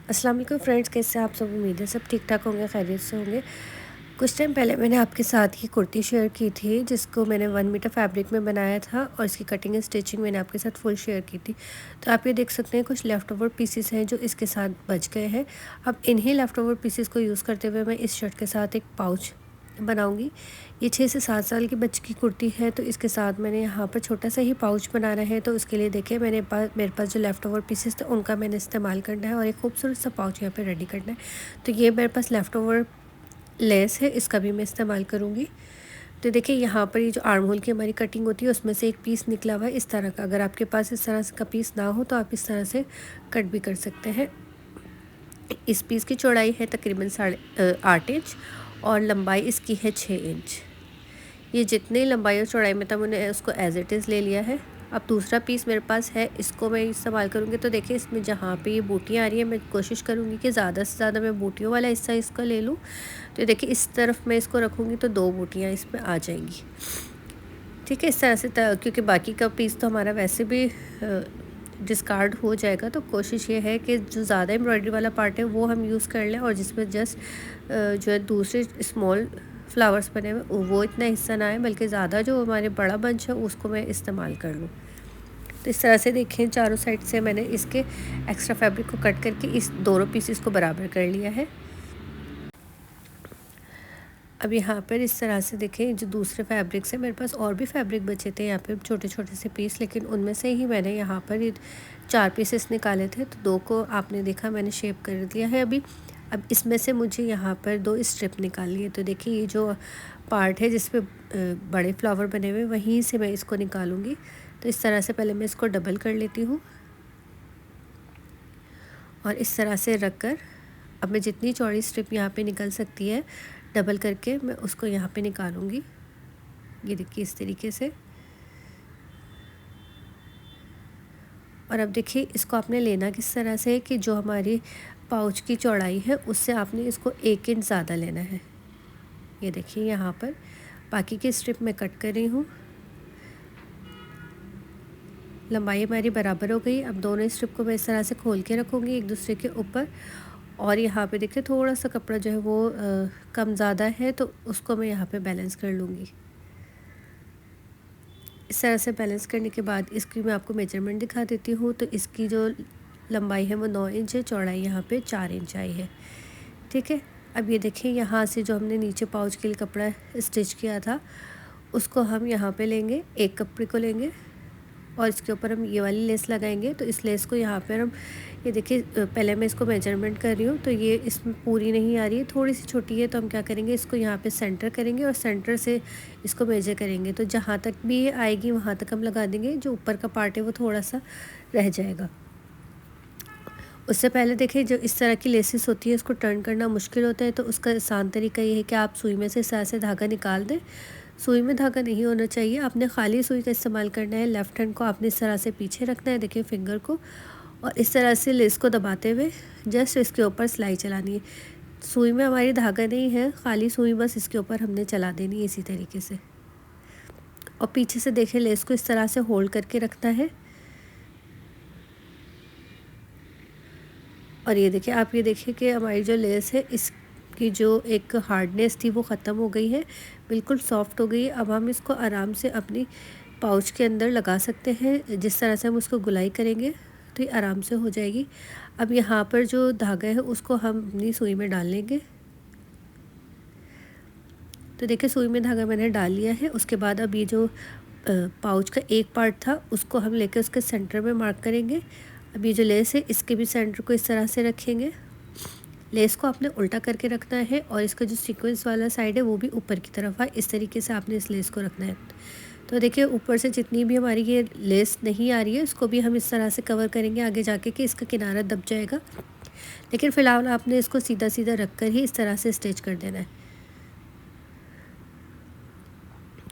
अस्सलाम वालेकुम फ्रेंड्स, कैसे आप सब? उम्मीद है सब ठीक ठाक होंगे, खैरियत से होंगे। कुछ टाइम पहले मैंने आपके साथ ये कुर्ती शेयर की थी जिसको मैंने 1 मीटर फैब्रिक में बनाया था और इसकी कटिंग एंड स्टिचिंग मैंने आपके साथ फुल शेयर की थी। तो आप ये देख सकते हैं कुछ लेफ़्ट ओवर पीसेस हैं जो इसके साथ बच गए हैं। अब इन्हीं लेफ़्ट ओवर पीसेस को यूज़ करते हुए मैं इस शर्ट के साथ एक पाउच बनाऊंगी। ये 6 से 7 साल की बच्ची की कुर्ती है, तो इसके साथ मैंने यहाँ पर छोटा सा ही पाउच बनाना है। तो उसके लिए देखिए मेरे पास जो लेफ़्ट ओवर पीसेस थे उनका मैंने इस्तेमाल करना है और एक खूबसूरत सा पाउच यहाँ पे रेडी करना है। तो ये मेरे पास लेफ़्ट ओवर लेस है, इसका भी मैं इस्तेमाल करूँगी। तो देखिए यहाँ पर ये जो आर्म होल की हमारी कटिंग होती है उसमें से एक पीस निकला हुआ है इस तरह का। अगर आपके पास इस तरह का पीस ना हो तो आप इस तरह से कट भी कर सकते हैं। इस पीस की चौड़ाई है तकरीबन 8.5 इंच और लंबाई इसकी है 6 इंच। ये जितनी लंबाई और चौड़ाई में था मैंने उसको एज इट इज़ ले लिया है। अब दूसरा पीस मेरे पास है, इसको मैं इस्तेमाल करूँगी। तो देखिए इसमें जहाँ पे ये बूटियाँ आ रही हैं मैं कोशिश करूँगी कि ज़्यादा से ज़्यादा मैं बूटियों वाला हिस्सा इसका ले लूँ। तो देखिए इस तरफ मैं इसको रखूँगी तो 2 बूटियाँ इसमें आ जाएंगी। ठीक है, इस तरह से क्योंकि बाकी का पीस तो हमारा वैसे भी डिस्कार्ड हो जाएगा। तो कोशिश ये है कि जो ज़्यादा एम्ब्रॉयडरी वाला पार्ट है वो हम यूज़ कर लें और जिसमें जस्ट जो है दूसरे स्मॉल फ्लावर्स बने हुए वो इतना हिस्सा ना आए, बल्कि ज़्यादा जो हमारे बड़ा बंच है उसको मैं इस्तेमाल कर लूँ। तो इस तरह से देखें चारों साइड से मैंने इसके एक्स्ट्रा फैब्रिक को कट करके इस दोनों पीसेस को बराबर कर लिया है। अब यहाँ पर इस तरह से देखें जो दूसरे फैब्रिक से मेरे पास और भी फैब्रिक बचे थे यहाँ पे छोटे छोटे से पीस, लेकिन उनमें से ही मैंने यहाँ पर 4 पीसेस निकाले थे। तो 2 को आपने देखा मैंने शेप कर दिया है अभी। अब इसमें से मुझे यहाँ पर 2 स्ट्रिप निकालनी है। तो देखिए ये जो पार्ट है जिस पे बड़े फ्लावर बने हुए वहीं से मैं इसको निकालूँगी। तो इस तरह से पहले मैं इसको डबल कर लेती हूँ और इस तरह से रख कर अब मैं जितनी चौड़ी स्ट्रिप यहाँ पे निकल सकती है डबल करके मैं उसको यहाँ पे निकालूँगी। ये देखिए इस तरीके से। और अब देखिए इसको आपने लेना किस तरह से है कि जो हमारी पाउच की चौड़ाई है उससे आपने इसको 1 इंच ज़्यादा लेना है। ये देखिए यहाँ पर बाकी की स्ट्रिप मैं कट कर रही हूँ। लंबाई हमारी बराबर हो गई। अब दोनों स्ट्रिप को मैं इस तरह से खोल के रखूँगी एक दूसरे के ऊपर। और यहाँ पे देखिए थोड़ा सा कपड़ा जो है वो कम ज़्यादा है तो उसको मैं यहाँ पे बैलेंस कर लूँगी। इस तरह से बैलेंस करने के बाद इसकी मैं आपको मेजरमेंट दिखा देती हूँ। तो इसकी जो लंबाई है वो 9 इंच है, चौड़ाई यहाँ पे 4 इंच आई है। ठीक है, अब ये देखिए यहाँ से जो हमने नीचे पाउच के लिए कपड़ा स्टिच किया था उसको हम यहाँ पे लेंगे, एक कपड़े को लेंगे और इसके ऊपर हम ये वाली लेस लगाएंगे। तो इस लेस को यहाँ पर हम ये देखिए पहले मैं इसको मेजरमेंट कर रही हूँ तो ये इसमें पूरी नहीं आ रही है, थोड़ी सी छोटी है। तो हम क्या करेंगे इसको यहाँ पे सेंटर करेंगे और सेंटर से इसको मेजर करेंगे। तो जहाँ तक भी ये आएगी वहाँ तक हम लगा देंगे, जो ऊपर का पार्ट है वो थोड़ा सा रह जाएगा। उससे पहले देखिए जो इस तरह की लेसेस होती है इसको टर्न करना मुश्किल होता है। तो उसका आसान तरीका ये है कि आप सुई में से इस तरह से धागा निकाल दें। सुई में धागा नहीं होना चाहिए, आपने खाली सुई का इस्तेमाल करना है। लेफ़्ट हैंड को आपने इस तरह से पीछे रखना है, देखिए फिंगर को, और इस तरह से लेस को दबाते हुए जस्ट इसके ऊपर सिलाई चलानी है। सुई में हमारी धागा नहीं है, खाली सुई बस इसके ऊपर हमने चला देनी है इसी तरीके से। और पीछे से देखिए लेस को इस तरह से होल्ड करके रखना है। और ये देखिए आप ये देखिए कि हमारी जो लेस है इसकी जो एक हार्डनेस थी वो ख़त्म हो गई है, बिल्कुल सॉफ्ट हो गई है। अब हम इसको आराम से अपनी पाउच के अंदर लगा सकते हैं। जिस तरह से हम उसको गुलाई करेंगे तो ये आराम से हो जाएगी। अब यहाँ पर जो धागा है उसको हम अपनी सुई में डाल लेंगे। तो देखिए सुई में धागा मैंने डाल लिया है। उसके बाद अब ये जो पाउच का एक पार्ट था उसको हम लेकर उसके सेंटर में मार्क करेंगे। अब ये जो लेस है इसके भी सेंटर को इस तरह से रखेंगे। लेस को आपने उल्टा करके रखना है और इसका जो सीक्वेंस वाला साइड है वो भी ऊपर की तरफ है। इस तरीके से आपने इस लेस को रखना है। तो देखिए ऊपर से जितनी भी हमारी ये लेस नहीं आ रही है इसको भी हम इस तरह से कवर करेंगे आगे जाके कि इसका किनारा दब जाएगा। लेकिन फ़िलहाल आपने इसको सीधा सीधा रख कर ही इस तरह से स्टिच कर देना है।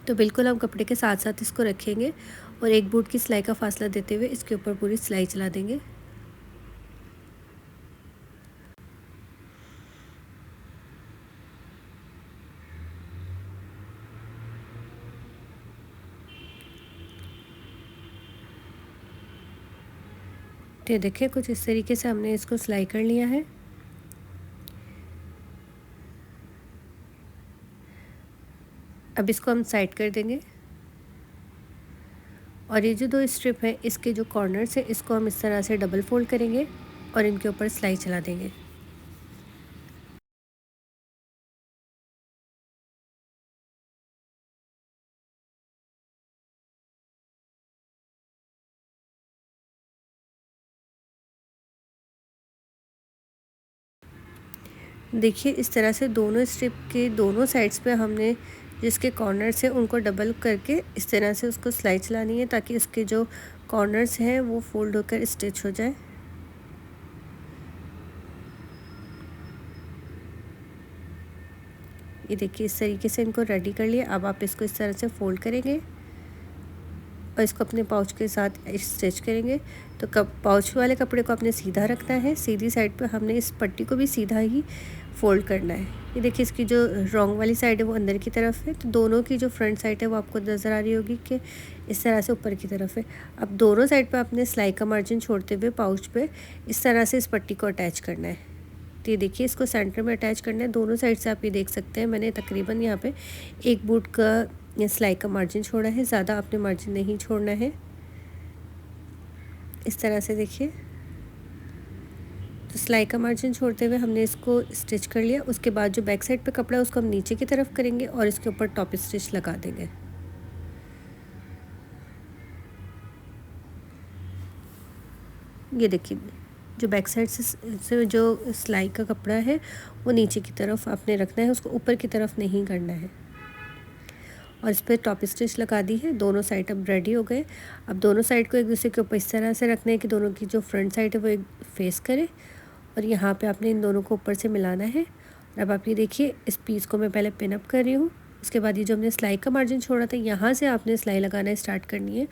तो बिल्कुल हम कपड़े के साथ साथ इसको रखेंगे और एक बूट की सिलाई का फासला देते हुए इसके ऊपर पूरी सिलाई चला देंगे। तो ये देखिए कुछ इस तरीके से हमने इसको सिलाई कर लिया है। अब इसको हम साइड कर देंगे और ये जो 2 स्ट्रिप है इसके जो कॉर्नर्स है इसको हम इस तरह से डबल फोल्ड करेंगे और इनके ऊपर सिलाई चला देंगे। देखिए इस तरह से दोनों स्ट्रिप के दोनों साइड्स पे हमने जिसके कॉर्नर्स हैं उनको डबल करके इस तरह से उसको सिलाई चलानी है ताकि उसके जो कॉर्नर्स हैं वो फोल्ड होकर स्टिच हो जाए। ये देखिए इस तरीके से इनको रेडी कर लिया। अब आप इसको इस तरह से फोल्ड करेंगे और इसको अपने पाउच के साथ स्टिच करेंगे। तो पाउच वाले कपड़े को आपने सीधा रखना है, सीधी साइड पे हमने इस पट्टी को भी सीधा ही फोल्ड करना है। ये देखिए इसकी जो रॉन्ग वाली साइड है वो अंदर की तरफ है, तो दोनों की जो फ्रंट साइड है वो आपको नज़र आ रही होगी कि इस तरह से ऊपर की तरफ है। अब दोनों साइड पे आपने सिलाई का मार्जिन छोड़ते हुए पाउच पे इस तरह से इस पट्टी को अटैच करना है। तो ये देखिए इसको सेंटर में अटैच करना है। दोनों साइड से आप ये देख सकते हैं मैंने तकरीबन यहाँ पे 1 बूट का ये सिलाई का मार्जिन छोड़ा है, ज़्यादा आपने मार्जिन नहीं छोड़ना है। इस तरह से देखिए तो सिलाई का मार्जिन छोड़ते हुए हमने इसको स्टिच कर लिया। उसके बाद जो बैक साइड पे कपड़ा है उसको हम नीचे की तरफ करेंगे और इसके ऊपर टॉप स्टिच लगा देंगे। ये देखिए जो बैक साइड से जो सिलाई का कपड़ा है वो नीचे की तरफ आपने रखना है, उसको ऊपर की तरफ नहीं करना है। और इस पर टॉप स्टिच लगा दी है। दोनों साइड अब रेडी हो गए। अब दोनों साइड को एक दूसरे के ऊपर इस तरह से रखना है कि दोनों की जो फ्रंट साइड है वो एक फेस करे और यहाँ पे आपने इन दोनों को ऊपर से मिलाना है। और अब आप ये देखिए इस पीस को मैं पहले पिन अप कर रही हूँ। उसके बाद ये जो हमने सिलाई का मार्जिन छोड़ा था यहाँ से आपने सिलाई लगाना स्टार्ट करनी है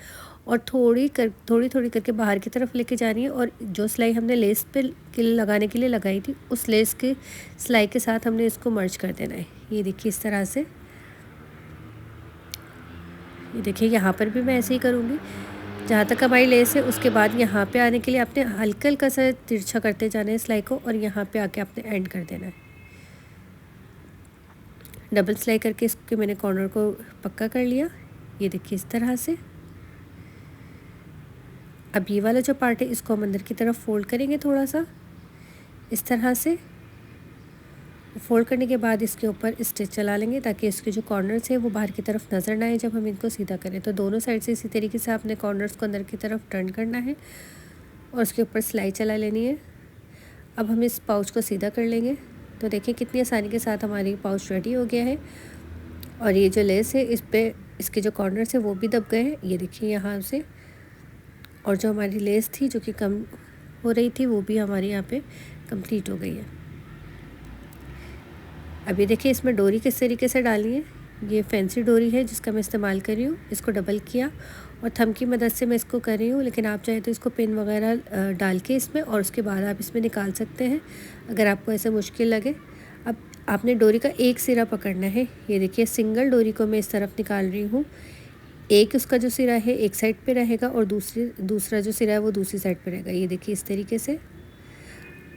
और थोड़ी थोड़ी करके बाहर की तरफ लेके जानी है। और जो सिलाई हमने लेस पे लगाने के लिए लगाई थी उस लेस के सिलाई के साथ हमने इसको मर्ज कर देना है। ये देखिए इस तरह से। ये देखिए यहाँ पर भी मैं ऐसे ही करूँगी जहाँ तक हमारी लेस है। उसके बाद यहाँ पे आने के लिए आपने हल्का हल्का सा तिरछा करते जाना है सिलाई को और यहाँ पे आके आपने एंड कर देना है। डबल सिलाई करके इसके मैंने कॉर्नर को पक्का कर लिया। ये देखिए इस तरह से। अब ये वाला जो पार्ट है इसको हम अंदर की तरफ फोल्ड करेंगे थोड़ा सा इस तरह से। फोल्ड करने के बाद इसके ऊपर स्टिच चला लेंगे ताकि इसके जो कॉर्नर्स हैं वो बाहर की तरफ नज़र ना आए जब हम इनको सीधा करें। तो दोनों साइड से इसी तरीके से आपने कॉर्नर्स को अंदर की तरफ टर्न करना है और उसके ऊपर सिलाई चला लेनी है। अब हम इस पाउच को सीधा कर लेंगे। तो देखिए कितनी आसानी के साथ हमारी पाउच रेडी हो गया है। और ये जो लेस है इस पर इसके जो कॉर्नर्स है वो भी दब गए हैं। ये देखिए यहाँ से। और जो हमारी लेस थी जो कि कम हो रही थी वो भी हमारी यहाँ पे कंप्लीट हो गई है। अभी देखिए इसमें डोरी किस तरीके से डालनी है। ये फैंसी डोरी है जिसका मैं इस्तेमाल कर रही हूँ। इसको डबल किया और थंब की मदद से मैं इसको कर रही हूँ, लेकिन आप चाहे तो इसको पिन वगैरह डाल के इसमें और उसके बाद आप इसमें निकाल सकते हैं अगर आपको ऐसे मुश्किल लगे। अब आपने डोरी का एक सिरा पकड़ना है। ये देखिए सिंगल डोरी को मैं इस तरफ निकाल रही हूँ। एक उसका जो सिरा है एक साइड पे रहेगा और दूसरा जो सिरा है वो दूसरी साइड पे रहेगा। ये देखिए इस तरीके से।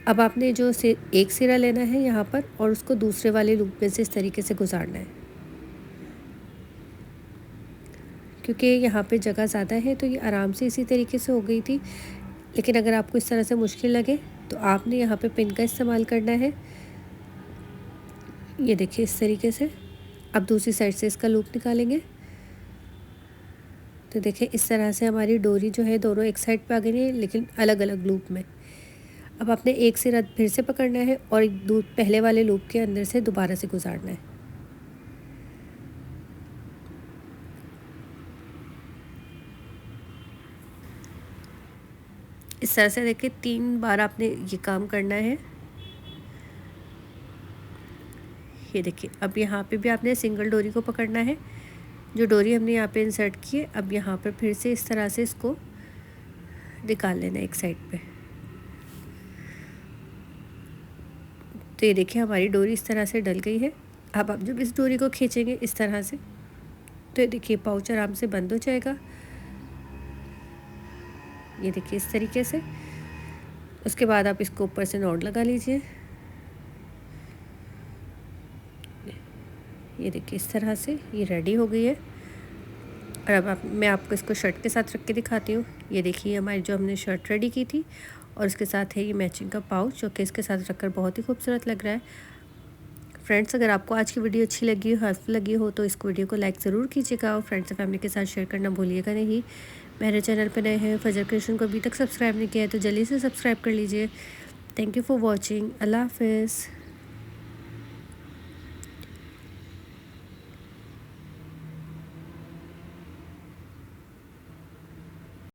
अब आपने जो एक सिरा लेना है यहाँ पर और उसको दूसरे वाले लूप में से इस तरीके से गुजारना है। क्योंकि यहाँ पे जगह ज़्यादा है तो ये आराम से इसी तरीके से हो गई थी, लेकिन अगर आपको इस तरह से मुश्किल लगे तो आपने यहाँ पे पिन का इस्तेमाल करना है। ये देखिए इस तरीके से। अब दूसरी साइड से इसका लूप निकालेंगे। तो देखिए इस तरह से हमारी डोरी जो है दोनों एक साइड पे आ गई है लेकिन अलग अलग लूप में। अब आपने एक सिरा फिर से पकड़ना है और पहले वाले लूप के अंदर से दोबारा से गुजारना है। इस तरह से देखिए 3 बार आपने ये काम करना है। ये देखिए अब यहाँ पे भी आपने सिंगल डोरी को पकड़ना है। जो डोरी हमने यहाँ पे इंसर्ट की है अब यहाँ पर फिर से इस तरह से इसको निकाल लेना है एक साइड पे। तो ये देखिए हमारी डोरी इस तरह से डल गई है। अब आप जब इस डोरी को खींचेंगे इस तरह से तो ये देखिए पाउच आराम से बंद हो जाएगा। ये देखिए इस तरीके से। उसके बाद आप इसको ऊपर से नॉट लगा लीजिए। ये देखिए इस तरह से ये रेडी हो गई है। और अब मैं आपको इसको शर्ट के साथ रख के दिखाती हूँ। ये देखिए हमारी जो हमने शर्ट रेडी की थी और उसके साथ है ये मैचिंग का पाउच, जो कि इसके साथ रखकर बहुत ही खूबसूरत लग रहा है। फ्रेंड्स, अगर आपको आज की वीडियो अच्छी लगी हो, हेल्पफुल लगी हो, तो इस वीडियो को लाइक ज़रूर कीजिएगा और फ्रेंड्स और फैमिली के साथ शेयर करना भूलिएगा नहीं। मेरे चैनल पर नए हैं, फजर क्रिएशन को अभी तक सब्सक्राइब नहीं किया है तो जल्दी से सब्सक्राइब कर लीजिए। Thank you for watching. Allah हाफिज़।